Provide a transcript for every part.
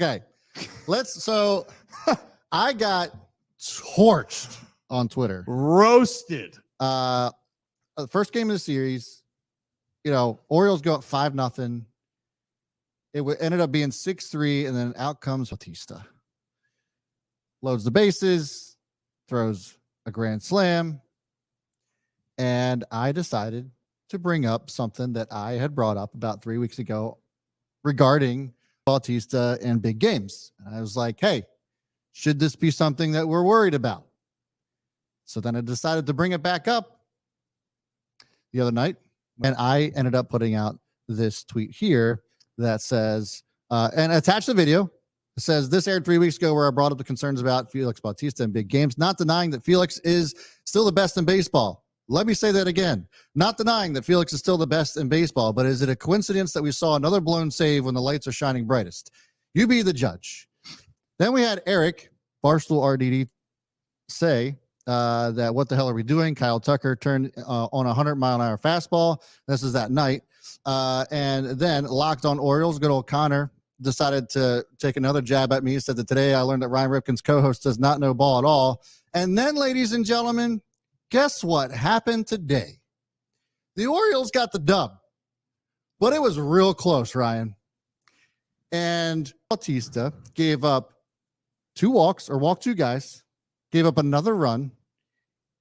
Okay. So I got torched on Twitter. Roasted. The first game of the series, Orioles go up 5-0. It ended up being 6-3, and then out comes Bautista. Loads the bases, throws a grand slam, and I decided to bring up something that I had brought up about 3 weeks ago regarding Bautista and big games. And I was like, hey, should this be something that we're worried about? So then I decided to bring it back up the other night, and I ended up putting out this tweet here that says, and attach the video. It says, this aired 3 weeks ago where I brought up the concerns about Felix Bautista in big games, not denying that Felix is still the best in baseball. Let me say that again. Not denying that Felix is still the best in baseball, but is it a coincidence that we saw another blown save when the lights are shining brightest? You be the judge. Then we had Eric, Barstool RDD, say that what the hell are we doing? Kyle Tucker turned on a 100-mile-an-hour fastball. This is that night. And then Locked on Orioles, good old Connor, decided to take another jab at me. He said that today I learned that Ryan Ripken's co-host does not know ball at all. And then, ladies and gentlemen, guess what happened today? The Orioles got the dub, but it was real close, Ryan. And Bautista gave up 2 walks, or walked 2 guys, gave up another run,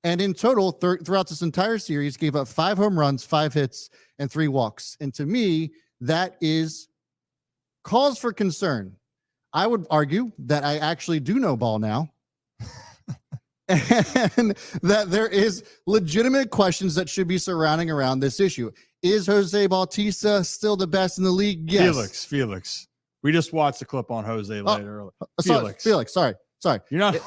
and in total, throughout this entire series, gave up 5 home runs, 5 hits, and 3 walks. And to me, that is cause for concern. I would argue that I actually do know ball now, and that there is legitimate questions that should be surrounding around this issue. Is Jose Bautista still the best in the league? Yes. Felix. We just watched the clip on Jose later. Felix. Sorry. You're not.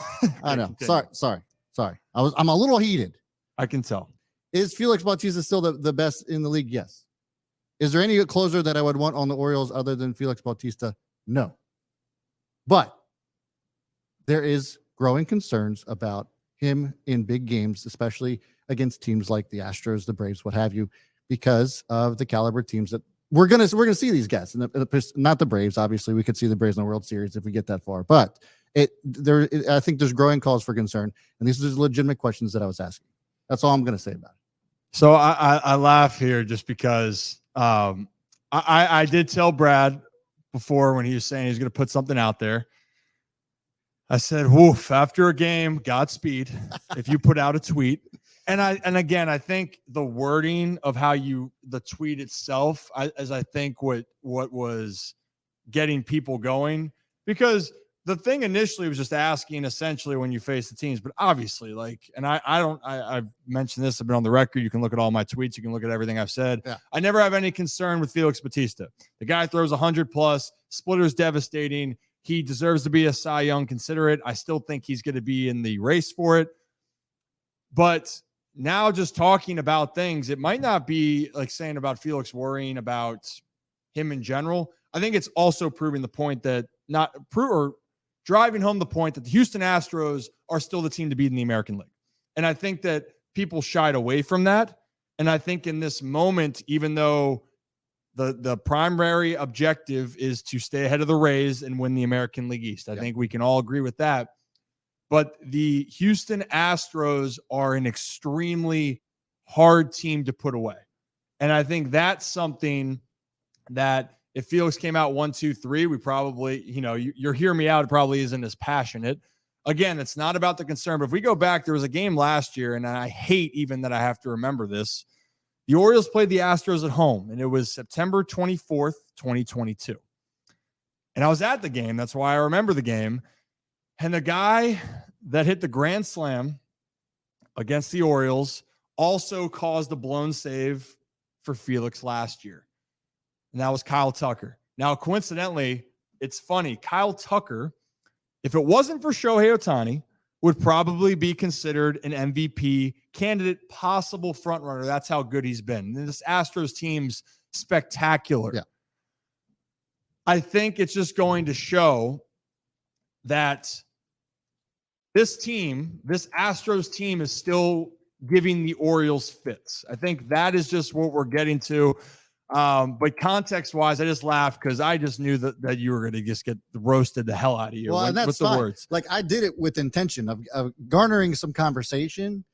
I know. Sorry. I'm a little heated. I can tell. Is Felix Bautista still the best in the league? Yes. Is there any closer that I would want on the Orioles other than Felix Bautista? No. But there is growing concerns about him in big games, especially against teams like the Astros, the Braves, what have you, because of the caliber teams that we're gonna see these guys. And not the Braves, obviously. We could see the Braves in the World Series if we get that far. But I think there's growing cause for concern, and these are legitimate questions that I was asking. That's all I'm going to say about it. So I laugh here just because I did tell Brad before when he was saying he's going to put something out there. I said, woof, after a game, Godspeed, if you put out a tweet. And again, I think the wording of how the tweet itself, I think what was getting people going, because the thing initially was just asking essentially when you face the teams, but obviously I've mentioned this, I've been on the record. You can look at all my tweets. You can look at everything I've said. Yeah. I never have any concern with Felix Bautista. The guy throws 100+, splitter's devastating. He deserves to be a Cy Young. Consider it. I still think he's going to be in the race for it. But now just talking about things, it might not be like saying about Felix worrying about him in general. I think it's also proving the point that driving home the point that the Houston Astros are still the team to beat in the American League. And I think that people shied away from that. And I think in this moment, even though the primary objective is to stay ahead of the Rays and win the American League East, I think we can all agree with that. But the Houston Astros are an extremely hard team to put away. And I think that's something that if Felix came out 1-2-3, we probably, you're hearing me out, it probably isn't as passionate. Again, it's not about the concern, but if we go back, there was a game last year, and I hate even that I have to remember this. The Orioles played the Astros at home, and it was September 24th, 2022. And I was at the game. That's why I remember the game. And the guy that hit the grand slam against the Orioles also caused a blown save for Felix last year. And that was Kyle Tucker. Now, coincidentally, it's funny. Kyle Tucker, if it wasn't for Shohei Ohtani, would probably be considered an MVP candidate, possible frontrunner. That's how good he's been. And this Astros team's spectacular. Yeah. I think it's just going to show that this Astros team is still giving the Orioles fits. I think that is just what we're getting to. But context wise, I just laughed because I just knew that you were going to just get roasted the hell out of you and that's with the fine. words. Like, I did it with intention of garnering some conversation,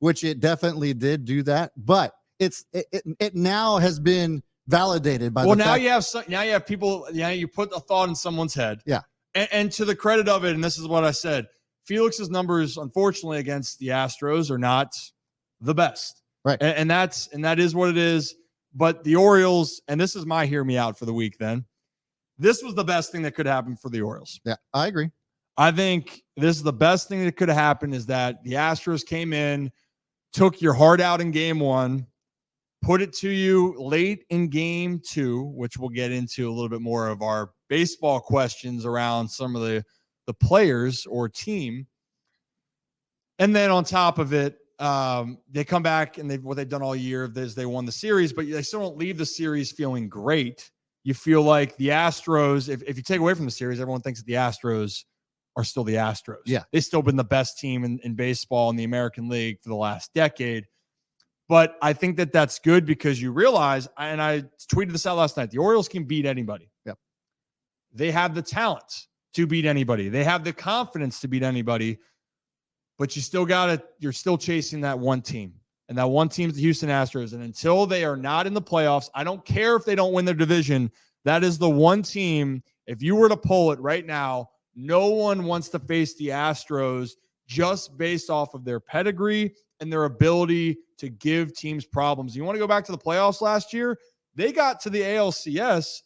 which it definitely did do that. But it now has been validated by now you have people. Yeah, you put a thought in someone's head. Yeah, and to the credit of it, and this is what I said. Felix's numbers, unfortunately, against the Astros are not the best. Right. And that is what it is. But the Orioles, and this is my hear me out for the week then. This was the best thing that could happen for the Orioles. Yeah, I agree. I think this is the best thing that could have happened is that the Astros came in, took your heart out in game 1, put it to you late in game 2, which we'll get into a little bit more of our baseball questions around some of the players or team. And then on top of it, they come back and what they've done all year is they won the series, but they still don't leave the series feeling great. You feel like the Astros, if you take away from the series, everyone thinks that the Astros are still the Astros. Yeah. They've still been the best team in baseball in the American League for the last decade. But I think that that's good because you realize, and I tweeted this out last night, the Orioles can beat anybody. Yep. They have the talent to beat anybody. They have the confidence to beat anybody. But you're still chasing that one team. And that one team is the Houston Astros. And until they are not in the playoffs, I don't care if they don't win their division. That is the one team. If you were to poll it right now, no one wants to face the Astros just based off of their pedigree and their ability to give teams problems. You want to go back to the playoffs last year? They got to the ALCS,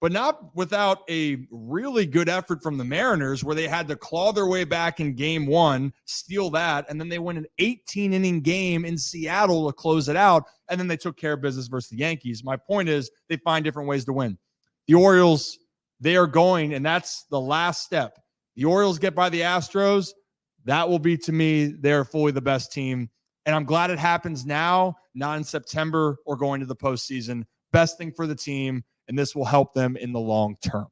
but not without a really good effort from the Mariners where they had to claw their way back in game 1, steal that, and then they win an 18-inning game in Seattle to close it out, and then they took care of business versus the Yankees. My point is they find different ways to win. The Orioles, they are going, and that's the last step. The Orioles get by the Astros. That will be, to me, they're fully the best team. And I'm glad it happens now, not in September or going to the postseason. Best thing for the team, and this will help them in the long term.